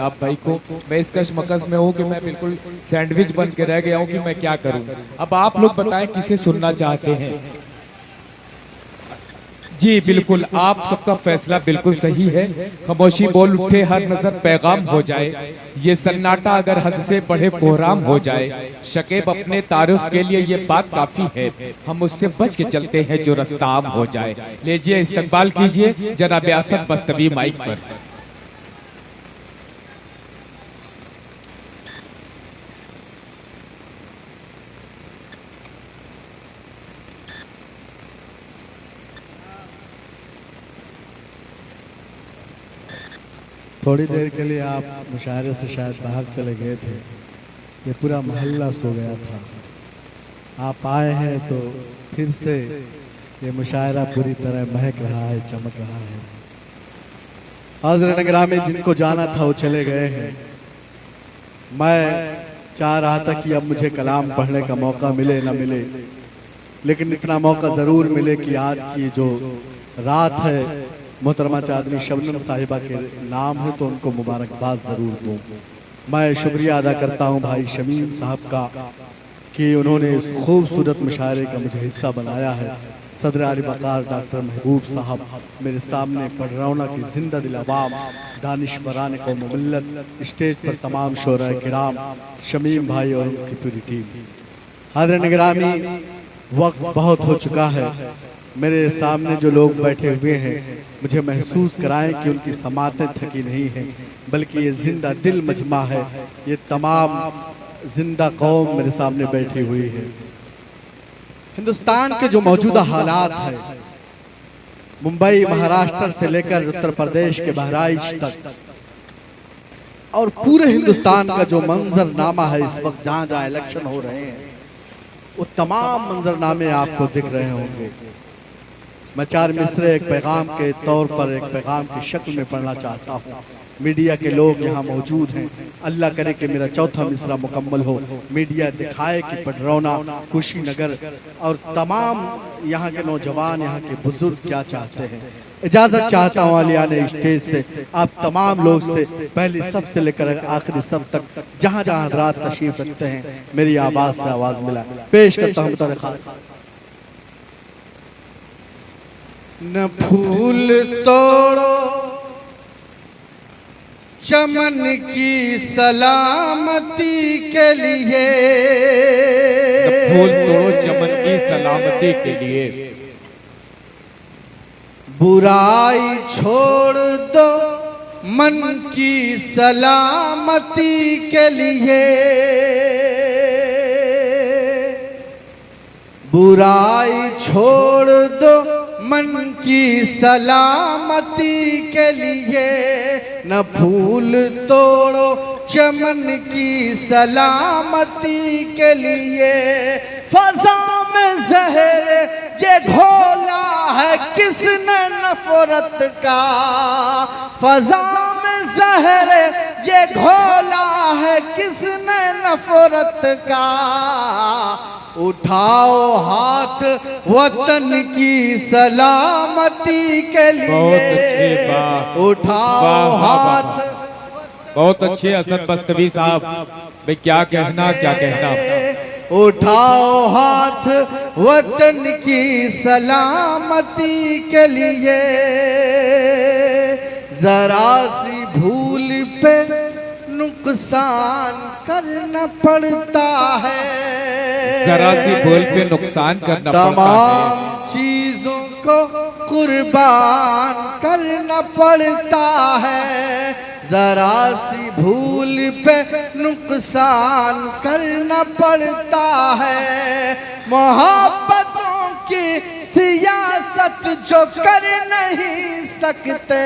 आफ्ताब भाई को। मैं इस कशमकश में हूँ कि मैं बिल्कुल सैंडविच बन के रह गया हूँ कि मैं क्या करूँ। अब आप लोग बताएं किसे सुनना चाहते हैं। जी बिल्कुल, आप सबका फैसला बिल्कुल सही है। खामोशी बोल उठे हर नजर पैगाम हो जाए, ये सन्नाटा अगर हद से बढ़े कोहराम हो जाए। शकीब अपने तारुफ के लिए ये बात काफी है, हम उससे बच के चलते हैं जो रास्ता आम हो जाए। लीजिए इस्तकबाल कीजिए जनाब असद बस्तवी माइक पर। थोड़ी देर के लिए आप मुशायरे से शायद बाहर चले गए थे, ये पूरा मोहल्ला सो गया था। आप आए हैं तो फिर से ये मुशायरा पूरी तरह महक रहा है, चमक रहा है। हज़रत ग्रामी जिनको जाना था वो चले गए हैं। मैं चाह रहा था कि अब मुझे कलाम पढ़ने का मौका मिले ना मिले, लेकिन इतना मौका ज़रूर मिले कि आज की जो रात है मोहतरमा चांदनी शबनम साहिबा के नाम है तो उनको मुबारकबाद ज़रूर दूँ। मैं शुक्रिया अदा करता हूँ भाई शमीम साहब का कि उन्होंने इस खूबसूरत मुशायरे का मुझे हिस्सा बनाया है। सदर आली वक़ार डॉक्टर महबूब साहब मेरे सामने पढ़रौना की जिंदा दिल अवाम, दानिशवरान कौम मिल्लत, स्टेज पर तमाम शोरा किराम, शमीम भाई और उनकी पूरी टीम। हज़रत निगरानी, वक्त बहुत हो चुका है। मेरे सामने जो लोग बैठे हुए हैं मुझे महसूस कराएं कि उनकी समातें थकी नहीं हैं, बल्कि ये जिंदा दिल मजमा है। ये तमाम जिंदा कौम मेरे सामने बैठी हुई है। हिंदुस्तान के जो मौजूदा हालात है, मुंबई महाराष्ट्र से लेकर उत्तर प्रदेश के बहराइच तक और पूरे हिंदुस्तान का जो मंजरनामा है इस वक्त जहाँ जहाँ इलेक्शन हो रहे हैं, वो तमाम मंजरनामे आपको दिख रहे होंगे। मैं चार मिसरे एक पैगाम के तौर पर, एक पैगाम की शक्ल में पढ़ना चाहता हूँ। मीडिया के लोग यहाँ मौजूद हैं, अल्लाह करे कि मेरा चौथा मिसरा मुकम्मल हो। मीडिया दिखाए कि पढ़रौना, कुशीनगर और तमाम यहाँ के नौजवान, यहाँ के बुजुर्ग क्या चाहते हैं। इजाज़त चाहता हूँ आलियाने स्टेज से आप तमाम लोग से, पहली सब से लेकर आखिरी सब तक जहाँ जहाँ हज़रात तशरीफ रखते हैं, मेरी आवाज़ से आवाज़ मिला पेश करता हूँ। न फूल तोड़ो चमन की सलामती के लिए, न फूल तोड़ो चमन की सलामती के लिए, बुराई छोड़ दो मन की सलामती के लिए, बुराई छोड़ दो मन की सलामती के लिए। न फूल तोड़ो चमन की सलामती के लिए, फज़ा में ज़हर ये घोला है किसने नफरत का, फज़ा में ज़हर ये घोला है किसने नफरत का। उठाओ हाथ वतन की सलामती के लिए, उठाओ हाथ। बहुत अच्छे असद बस्तवी साहब, भाई क्या कहना क्या कहना। उठाओ हाथ वतन की सलामती के लिए, जरा सी भूल पे नुकसान करना पड़ता है, जरा सी भूल पे नुकसान करना पड़ता है। तमाम चीजों को कुर्बान करना पड़ता है, जरा सी भूल पे नुकसान करना पड़ता है। मोहब्बतों की सियासत जो कर नहीं सकते,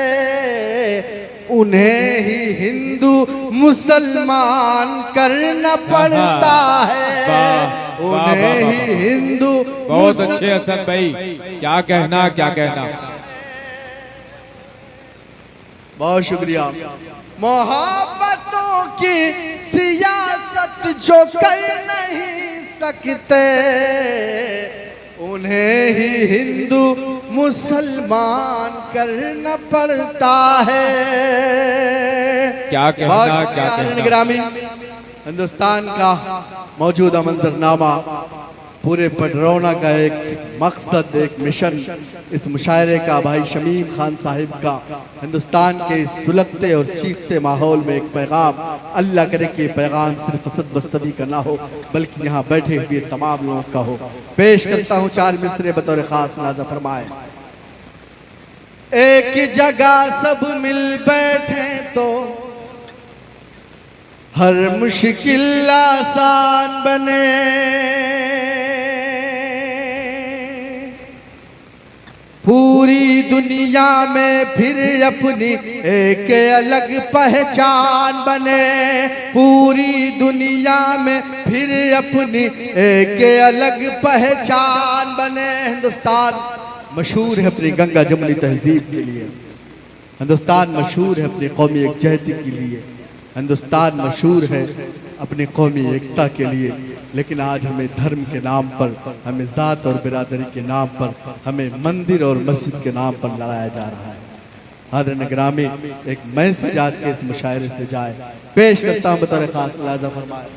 उन्हें ही हिंदू मुसलमान करना पड़ता है, उन्हें ही हिंदू। बहुत अच्छे असद भाई, क्या कहना क्या कहना। बहुत शुक्रिया। मोहब्बतों की सियासत जो कर नहीं सकते, उन्हें ही हिंदू मुसलमान करना पड़ता है। क्या कहना, क्या कहना। ग्रामी हिंदुस्तान का मौजूदा मंजरनामा पूरे पडरौना का एक मकसद, एक मिशन, इस मुशायरे का भाई शमीम खान साहिब का हिंदुस्तान के सुलगते और चीखते माहौल में एक पैगाम, अल्लाह करे कि पैगाम सिर्फ असद बस्तवी का ना हो बल्कि यहाँ बैठे हुए तमाम लोगों का हो। पेश करता हूँ 4 मिसरे बतौर खास नाज़ा फरमाए। एक जगह सब मिल बैठे तो हर मुश्किल आसान बने। पूरी दुनिया में फिर अपनी एक अलग पहचान बने। पूरी दुनिया में फिर अपनी एक अलग पहचान बने। हिंदुस्तान मशहूर है अपनी गंगा जमनी तहजीब के लिए। हिंदुस्तान मशहूर है अपनी कौमी यकजहती के लिए। हिंदुस्तान मशहूर है अपनी कौमी एकता के लिए। लेकिन आज हमें धर्म के नाम पर, हमें ज़ात और बिरादरी के नाम पर, हमें मंदिर और मस्जिद के नाम पर लड़ाया जा रहा है। हाज़िरीन ग्रामी, एक मैसेज आज के इस मुशायरे से जाए, पेश करता हूँ बतौर खास मुलाज़ा फरमाए।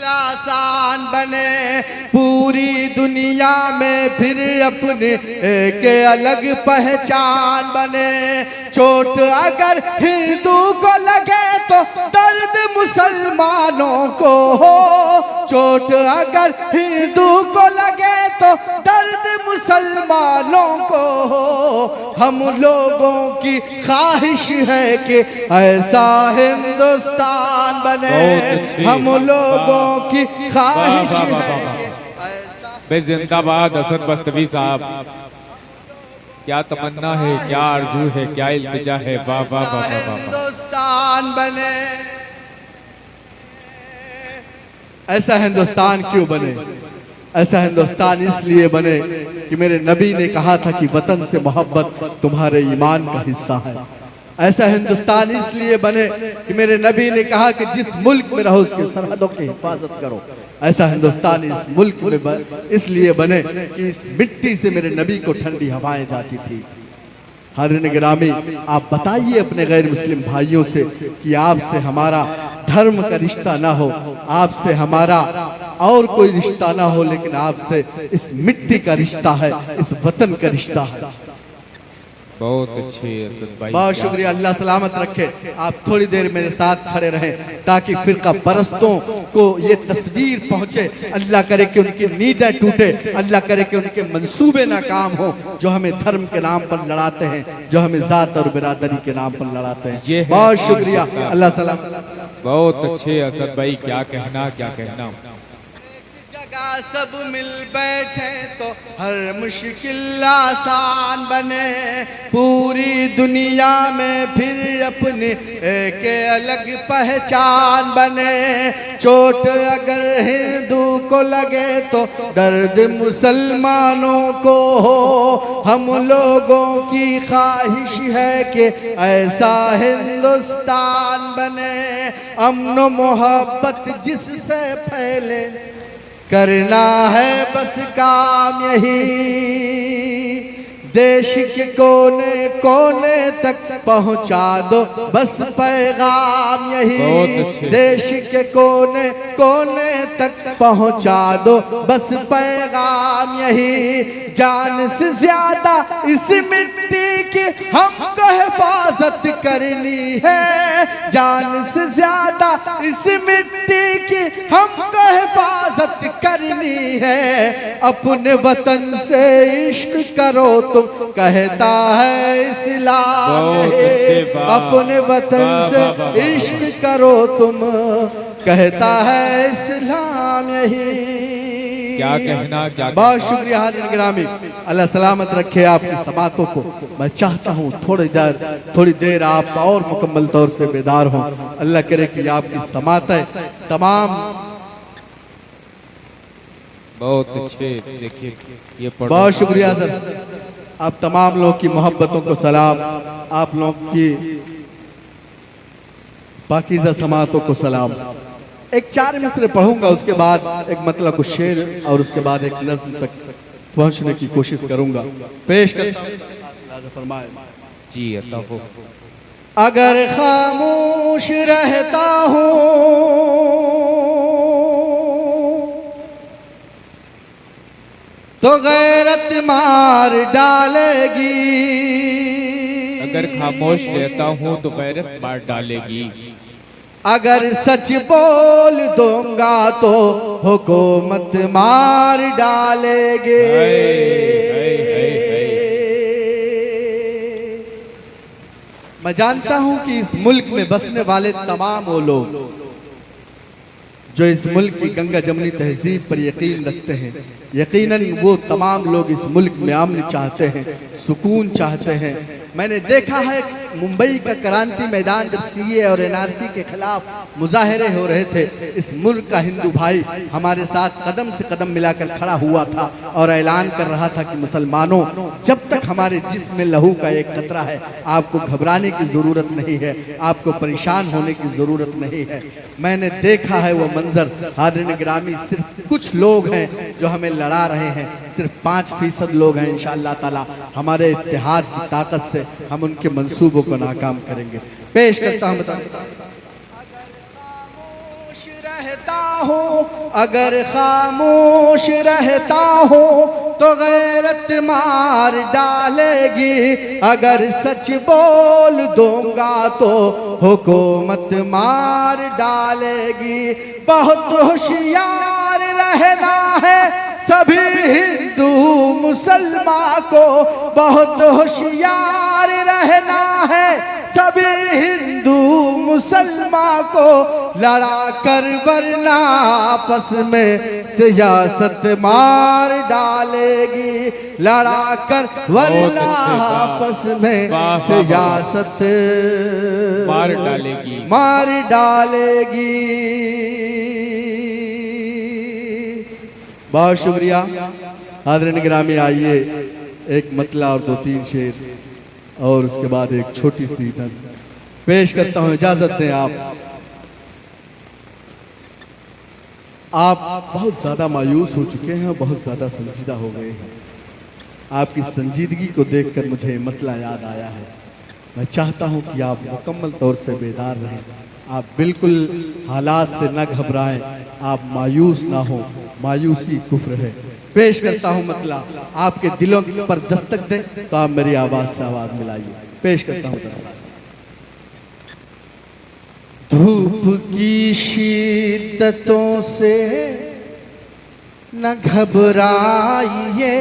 आसान बने पूरी दुनिया में फिर अपने एक अलग पहचान बने। चोट अगर हिंदू को लगे तो दर्द मुसलमानों को हो। चोट अगर हिंदू को लगे तो दर्द मुसलमानों को हो। हम लोगों की ख्वाहिश है कि ऐसा हिंदुस्तान बने। हम लोगों की ख्वाहिश है। जिंदाबाद असद बस्तवी साहब, क्या तमन्ना है, क्या आरजू है, क्या इल्तिजा है। वाह वाह वाह वाह। हिंदुस्तान बने। ऐसा हिंदुस्तान क्यों बने? ऐसा हिंदुस्तान इसलिए बने कि मेरे नबी ने कहा था कि वतन से मोहब्बत तुम्हारे ईमान का हिस्सा है। ऐसा हिंदुस्तान इसलिए बने कि मेरे नबी ने कहा कि जिस मुल्क में रहो उसकी सरहदों की हिफाजत करो। ऐसा हिंदुस्तान इस मुल्क में इसलिए बने कि इस मिट्टी से मेरे नबी को ठंडी हवाएं जाती थी। हाज़िरीन गिरामी, आप बताइए अपने गैर मुस्लिम भाइयों से कि आपसे हमारा धर्म का रिश्ता ना हो, आपसे हमारा और कोई रिश्ता ना हो, लेकिन आपसे इस मिट्टी का रिश्ता है, इस वतन का रिश्ता है। बहुत अच्छे असद भाई, बहुत शुक्रिया। अल्लाह सलामत रखे। आप थोड़ी देर मेरे साथ खड़े रहें ताकि फिरका परस्तों को ये तस्वीर पहुंचे। अल्लाह करे कि उनकी नींदें टूटे, अल्लाह करे कि उनके मंसूबे नाकाम हो जो हमें धर्म के नाम पर लड़ाते हैं, जो हमें जात और बिरादरी के नाम पर लड़ाते हैं। बहुत शुक्रिया। अल्लाह सलामत। बहुत अच्छे असद भाई, क्या कहना, क्या कहना। सब मिल बैठे तो हर मुश्किल आसान बने। पूरी दुनिया में फिर अपनी एक अलग पहचान बने। चोट अगर हिंदू को लगे तो दर्द मुसलमानों को हो। हम लोगों की ख्वाहिश है कि ऐसा हिंदुस्तान बने। अमन मोहब्बत जिससे फैले, करना है बस काम यही। देश के कोने कोने तक पहुंचा दो बस पैगाम यही। देश के कोने कोने तक पहुंचा दो बस पैगाम यही। जान से ज्यादा इस मिट्टी की हमको हिफाजत करनी है। जान से ज्यादा इस मिट्टी की हमको हिफाजत करनी है। अपने वतन से इश्क करो तुम, कहता है इस्लाम। अपने वतन से इश्क करो तुम, कहता है इस्लाम यही। क्या कहना, क्या। बहुत शुक्रिया हाज़िरीन गिरामी, अल्लाह सलामत रखे आपकी समातों को। मैं चाहता हूँ थोड़ी देर आप और मुकम्मल तौर से बेदार हों। अल्लाह करे कि आपकी समातें तमाम। बहुत अच्छे, देखिए ये बहुत शुक्रिया सर। आप तमाम लोग की मोहब्बतों को सलाम, आप लोग की पाकीज़ा समातों को सलाम। एक 4 मिसरे पढ़ूंगा, उसके बाद एक मतलब कुछ शेर और उसके बाद एक नज़्म तक पहुंचने की कोशिश करूंगा। पेश करता हूं, फरमाए जी अता हो। अगर खामोश रहता हूं तो गैरत मार डालेगी, अगर खामोश रहता हूँ तो गैरत मार डालेगी, अगर सच बोल दूंगा तो हुकूमत मार डालेगी। मैं जानता हूं कि इस मुल्क में बसने वाले तमाम वो लोग जो इस मुल्क की गंगा जमनी तहजीब पर यकीन रखते हैं, यकीनन वो तमाम लोग इस मुल्क में अमन चाहते हैं, सुकून चाहते हैं। मैंने देखा है मुंबई का क्रांति मैदान जब सीए और एनआरसी के खिलाफ मुजाहरे हो रहे थे, इस मुल्क का हिंदू भाई हमारे साथ कदम से कदम मिलाकर खड़ा हुआ था और ऐलान कर रहा था कि मुसलमानों, जब तक हमारे जिस्म में लहू का एक कतरा है आपको घबराने की जरूरत नहीं है, आपको परेशान होने की जरूरत नहीं है। मैंने देखा है वो मंजर। हाज़रीन गिरामी, सिर्फ कुछ लोग हैं जो हमें लड़ा रहे हैं, सिर्फ 5% लोग हैं। इंशाअल्लाह ताला हमारे इत्तेहाद की ताकत से हम उनके मंसूबों को नाकाम करेंगे। पेश करता हूं, अगर खामोश रहता हूँ तो गैरत मार डालेगी, अगर सच बोल दूंगा तो हुकूमत मार डालेगी। बहुत होशियार रहना है सभी हिंदू मुसलमान को, बहुत होशियार रहना है सभी हिंदू मुसलमान को, लड़ा कर वरना आपस में सियासत मार डालेगी, लड़ा कर वरना आपस में सियासत मार डालेगी, मार डालेगी। बहुत शुक्रिया। हाज़रीन गिरामी, आइए एक मतला और 2-3 शेर और उसके बाद एक छोटी सी नज़्म पेश करता हूं। इजाजत दें आप बहुत ज्यादा मायूस हो चुके हैं, बहुत ज्यादा संजीदा हो गए हैं। आपकी संजीदगी को देखकर मुझे मतला याद आया है। मैं चाहता हूं कि आप मुकम्मल तौर से बेदार रहें, आप बिल्कुल हालात से न घबराएं, आप मायूस ना हो, मायूसी कुफ्र है। पेश करता हूं मतला, आपके दिलों पर दस्तक दे तो आप मेरी आवाज से आवाज मिलाइए। पेश करता हूं धूप की शिद्दतों से न घबराइए,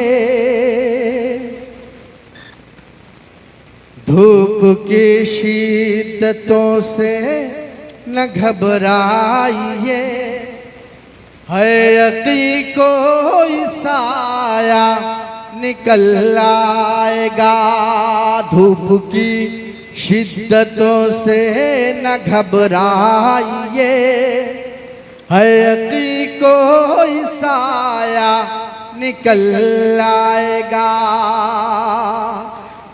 धूप की शिद्दतों से न घबराइए, है यकी कोई साया निकल आएगा। धूप की शिद्दतों से न घबराइए, है यकी कोई साया निकल आएगा।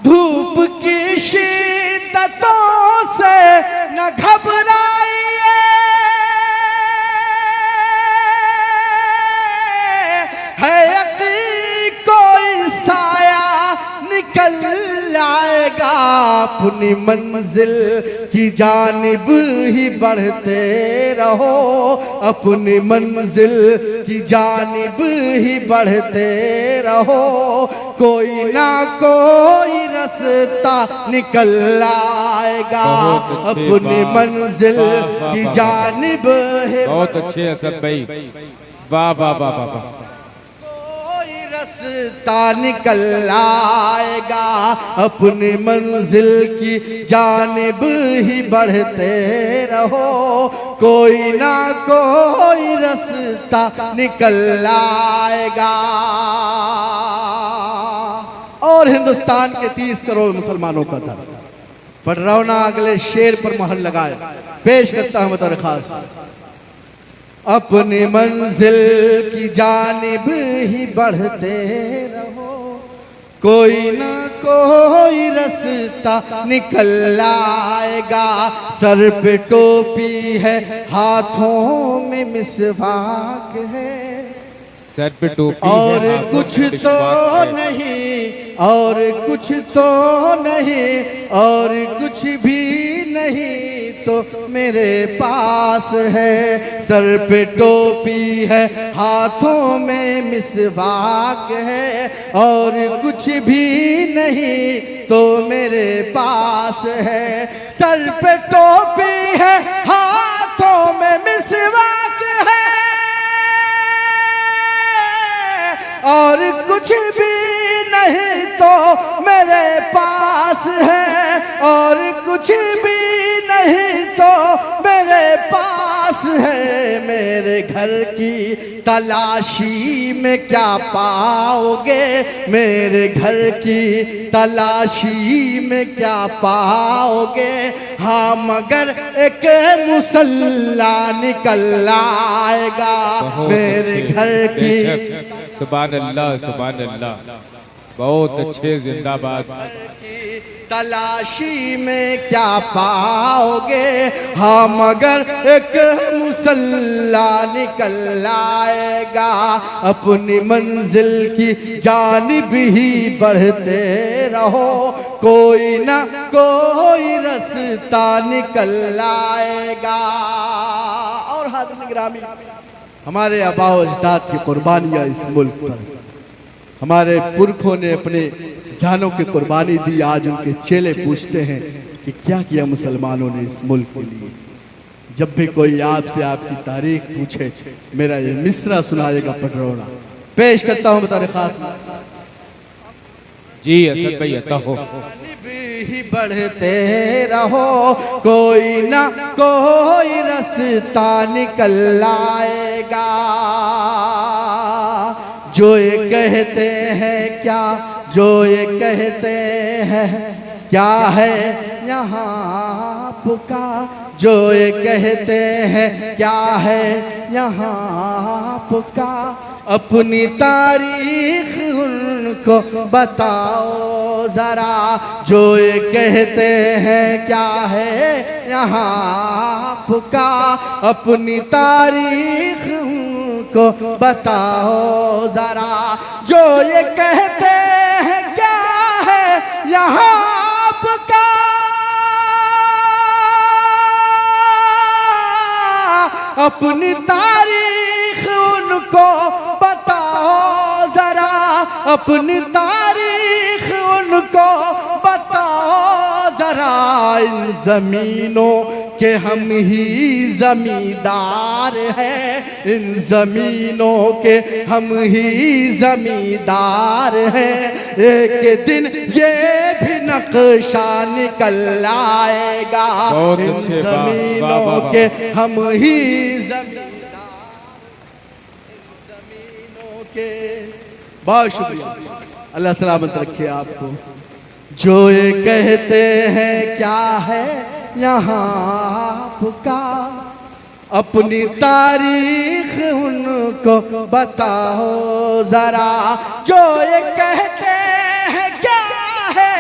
धूप की शिद्दतों से न घबराइए, है यकी कोई साया निकल आएगा। अपनी मंजिल की जानिब ही बढ़ते रहो, अपनी मंजिल की जानिब ही बढ़ते रहो, कोई ना कोई रास्ता निकल आएगा। अपनी मंजिल की जानिब ही। बहुत अच्छे असद भाई, वाह वाह वाह वाह वाह। रास्ता निकल आएगा, अपनी मंजिल की जानिब ही बढ़ते रहो, कोई ना कोई रास्ता निकल आएगा। और हिंदुस्तान के 30 करोड़ मुसलमानों का दर्द पर रौना अगले शेर पर मोहर लगाए। पेश करता हूं बतौर खास, अपनी मंजिल की जानिब ही बढ़ते रहो, कोई ना कोई रास्ता निकल आएगा। सर पे टोपी है, हाथों में मिसवाक है, सर पे टोपी और है, आंखों कुछ में तो विश्वास है। नहीं, और कुछ तो नहीं, और कुछ भी नहीं तो मेरे पास है। सर पे टोपी है, हाथों में मिसवाक है, और कुछ भी नहीं तो मेरे पास है। सर पे टोपी है, हाथों में मिसवाक है, और कुछ भी नहीं तो मेरे पास है, और कुछ भी नहीं तो मेरे पास है। मेरे घर की तलाशी में क्या पाओगे, मेरे घर की तलाशी में क्या पाओगे। हाँ मगर एक मुसल्ला निकल आएगा मेरे घर की सुभान अल्लाह, सुभान अल्लाह, बहुत अच्छे, जिंदाबाद। तलाशी में क्या पाओगे, हाँ मगर एक मुसल्ला निकल आएगा। अपनी मंजिल की जानिब ही बढ़ते रहो, कोई ना कोई रास्ता निकल आएगा। और हाज़िर ग्रामी, हमारे आबाओ अजदाद की कुर्बानियाँ इस मुल्क पर, हमारे पुरखों ने अपने जानों की कुर्बानी दी। आज उनके चेले पूछते हैं कि क्या किया मुसलमानों ने इस मुल्क के लिए। जब भी कोई आपसे आपकी तारीख पूछे, मेरा ये मिसरा सुनाएगा पटरौना। पेश करता हूँ बता खास जी असद भाई, अता हो। ही बढ़ते रहो, कोई ना कोई रास्ता निकल आएगा। जो ये कहते हैं क्या, जो ये कहते हैं क्या है यहाँ पुका, जो ये कहते हैं क्या है यहाँ पुका। अपनी तारीख उनको बताओ जरा, जो ये कहते हैं क्या है यहाँ पुका। अपनी तारीख उनको बताओ जरा, जो ये कहते हैं क्या है यहाँ पुका। अपनी तारीख उनको बताओ जरा, अपनी तारीख उनको बताओ जरा। इन जमीनों के हम ही जमींदार हैं, इन जमीनों के हम ही जमींदार हैं। एक दिन ये भी नक्शा निकल आएगा, इन जमीनों के हम ही जमींदार, इन जमीनों के। बहुत शुक्रिया, अल्लाह सलामत रखे आपको। जो ये कहते हैं क्या है यहाँ पुका, अपनी तारीख उनको बताओ जरा। जो ये कहते हैं क्या है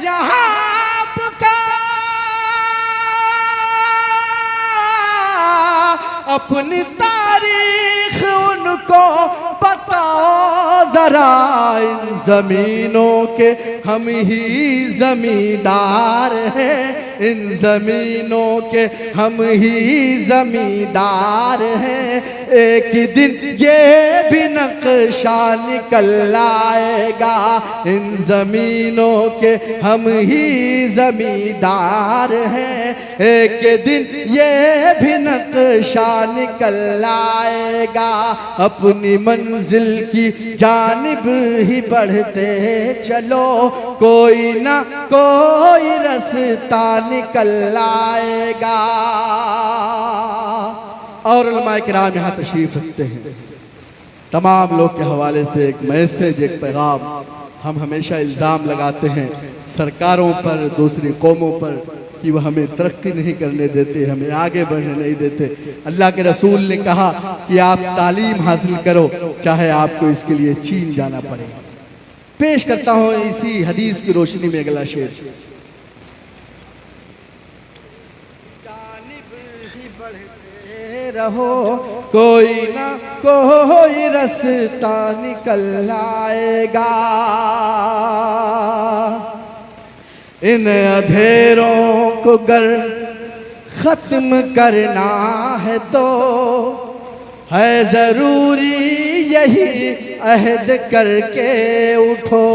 यहाँ पुका, अपनी तारीख उनको बताओ जरा। इन जमीनों के हम ही जमींदार हैं, इन जमीनों के हम ही जमींदार हैं। एक दिन ये भी नक्शा निकल आएगा, इन जमीनों के हम ही जमींदार हैं। एक दिन ये भी नक्शा निकल आएगा, अपनी मंजिल की जानिब ही बढ़ते चलो, कोई ना कोई रास्ता निकल आएगा। और उलमाए किराम यहाँ तशरीफ रखते हैं। तमाम लोग के हवाले से एक मैसेज, एक पैगाम। हम हमेशा इल्ज़ाम लगाते हैं सरकारों पर, दूसरी कौमों पर कि वह हमें तरक्की नहीं करने देते, हमें आगे बढ़ने नहीं देते। अल्लाह के रसूल ने कहा कि आप तालीम हासिल करो, चाहे आपको इसके लिए चीन जाना पड़े। पेश करता हूँ इसी हदीस की रोशनी में अगला शेर। बढ़ते रहो, कोई ना कोई रास्ता निकल आएगा। इन अंधेरों को गर खत्म करना है तो है जरूरी यही अहद करके उठो।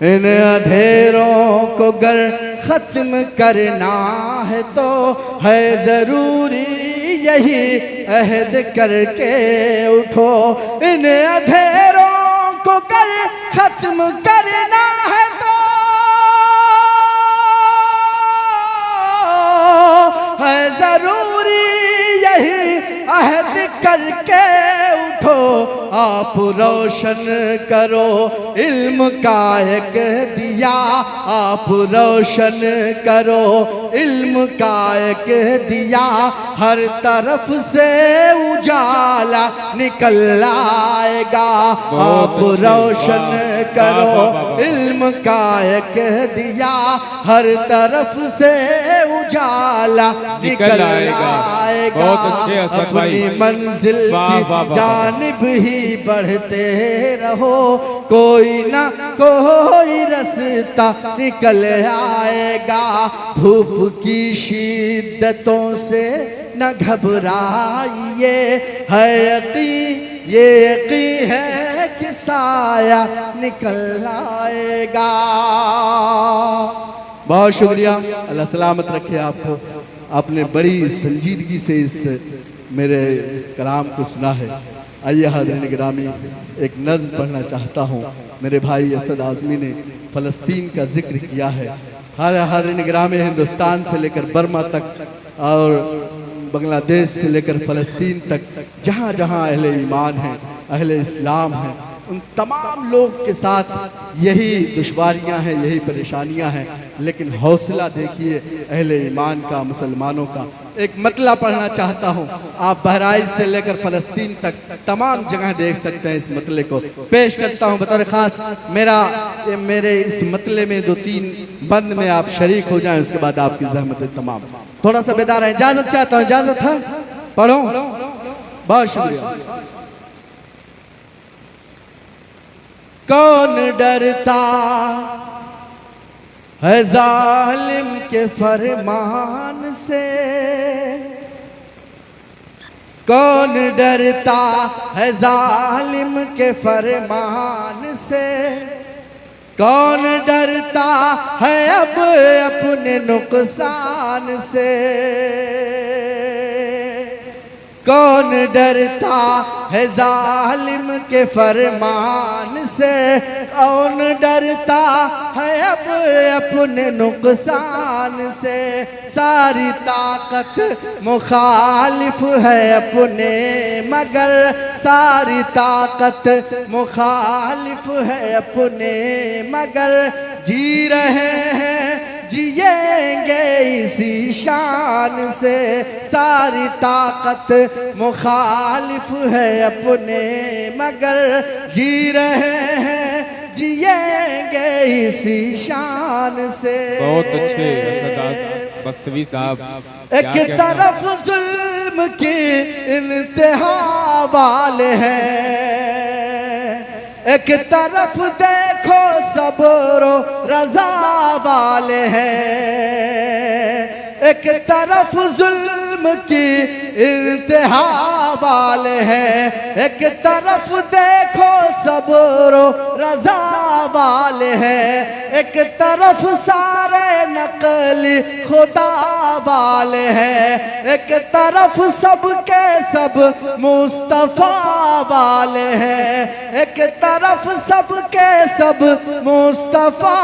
इन अंधेरों को गर खत्म करना है तो है जरूरी यही अहद करके उठो। इन अंधेरों को गर खत्म करना है तो है जरूरी यही अहद करके उठो। आप रोशन करो इल्म का एक दिया, आप रोशन करो इल्म का एक दिया, हर तरफ से उजाला निकल आएगा। आप रोशन करो इल्म का एक दिया, हर तरफ से उजाला निकल आएगा। अपनी मंजिल की जानिब ही बढ़ते रहो, कोई ना कोई रास्ता निकल आएगा। धूप की शिद्दतों से न घबराइए, है यकीन ये यकीन है कि साया निकल आएगा। बहुत शुक्रिया, अल्लाह सलामत रखे आपको। आपने बड़ी संजीदगी से इस मेरे कलाम को सुना है। आइए हाज़रीन गिरामी, एक नज़्म पढ़ना चाहता हूँ। मेरे भाई असद आज़मी ने फ़लस्तीन का जिक्र किया है। हाज़रीन गिरामी, हिंदुस्तान से लेकर बर्मा तक और बांग्लादेश से लेकर फ़लस्तीन तक जहाँ जहाँ अहले ईमान हैं, अहले इस्लाम हैं, उन तमाम लोग के साथ यही दुश्वारियाँ हैं, यही परेशानियाँ हैं, लेकिन हौसला देखिए अहले ईमान का, मुसलमानों का। एक मतला पढ़ना चाहता हूँ। आप बहराइच से लेकर फ़लस्तीन तक तमाम जगह देख सकते हैं। इस मतले को पेश करता हूँ बतौर ख़ास। मेरे इस मतले में 2-3 बंद में आप शरीक हो जाएं, उसके बाद आपकी ज़हमतें तमाम। थोड़ा सा बेदार है, इजाज़त चाहता हूँ। इजाज़त है? पढ़ो। बहुत शुक्रिया। कौन डरता है जालिम के फरमान से, कौन डरता है जालिम के फरमान से, कौन डरता है अब अपने नुकसान से, कौन डरता है जालिम के फरमान से, कौन डरता है अब अपने नुकसान से। सारी ताकत मुखालिफ है अपने मगर, सारी ताकत मुखालिफ है अपने मगर, जी रहे हैं जिएंगे इसी शान से। सारी ताकत मुखालिफ है अपने मगर, जी रहे हैं जिएंगे इसी शान से। बहुत अच्छे बस्तवी साहब। एक तरफ जुल्म की इंतहा वाले हैं, एक तरफ देखो सब्र रज़ा वाले हैं, एक तरफ जुल्म की इंतहा वाले हैं, एक तरफ देखो सब्र रज़ा वाले हैं, एक तरफ सारे नकली खुदा वाले हैं, एक तरफ सबके सब मुस्तफ़ा वाले हैं, एक तरफ सबके सब मुस्तफ़ा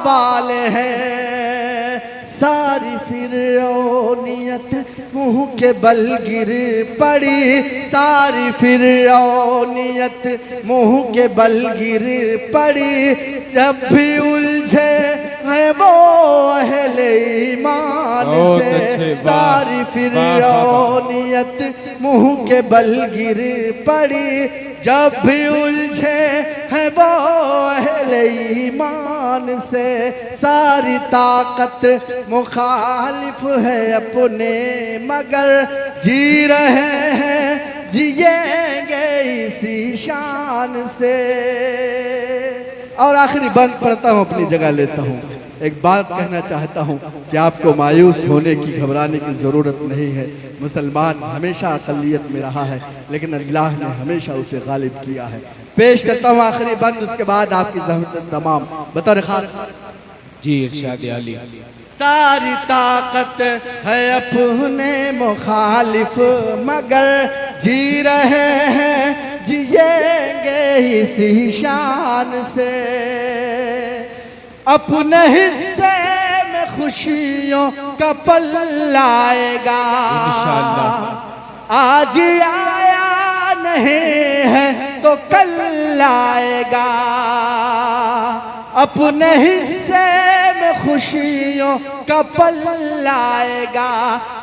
वाले हैं। सारी फिरौनियत मुँह के बल गिर पड़ी, सारी फिरौनियत मुँह के बल गिर पड़ी। जब भी उलझे है वो अहले ईमान बहुत से अच्छे, वाह, सारी फिरौनियत मुंह के बल गिर पड़ी। जब भी उलझे है वो अहले ईमान से, सारी ताकत मुखालिफ है अपने, मगर जी रहे हैं जिएंगे इसी शान से। और आखिरी बंद पढ़ता हूँ, अपनी जगह लेता हूँ। एक बात कहना चाहता हूँ कि आपको मायूस होने की, घबराने की ज़रूरत नहीं है। मुसलमान हमेशा अक़लियत में रहा है, लेकिन अल्लाह ने हमेशा उसे गालिब किया है। पेश करता हूँ आखिरी बंद, उसके बाद आपकी ज़हमत तमाम। बतौर खास जी इरशाद आली। सारी ताकत है अपने मुखालिफ, मगर जी रहे हैं जिएंगे इसी शान से। अपने हिस्से में खुशियों का पल आएगा, इंशाअल्लाह। आज आया नहीं है तो कल आएगा। अपने हिस्से में खुशियों का पल आएगा,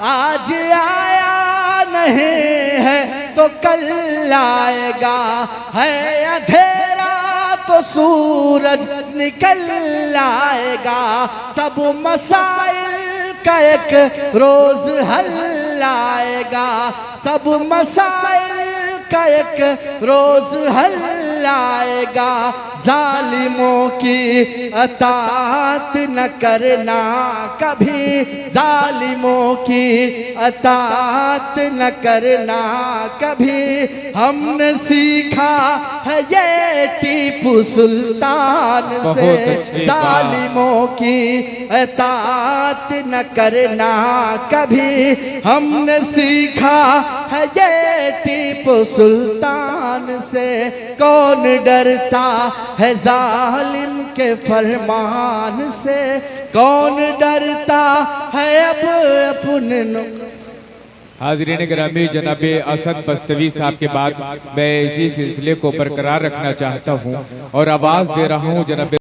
आज आया नहीं है तो कल आएगा। है अंधेरा तो सूरज निकल आएगा, सब मसाइल का एक रोज हल आएगा, सब मसाइल का एक रोज हल आएगा। जालिमों की अतात न करना कभी, जालिमों की अतात न करना कभी, हमने सीखा है ये टीपू सुल्तान से। जालिमों की अतात न करना कभी, हमने सीखा है ये टीपू सुल्तान से। कौन डरता है जालिम के फरमान से, कौन डरता है अब अपने। हाज़रीन गिरामी, जनाब असद बस्तवी साहब के बाद मैं इसी सिलसिले को बरकरार रखना चाहता हूँ और आवाज़ दे रहा हूँ जनाब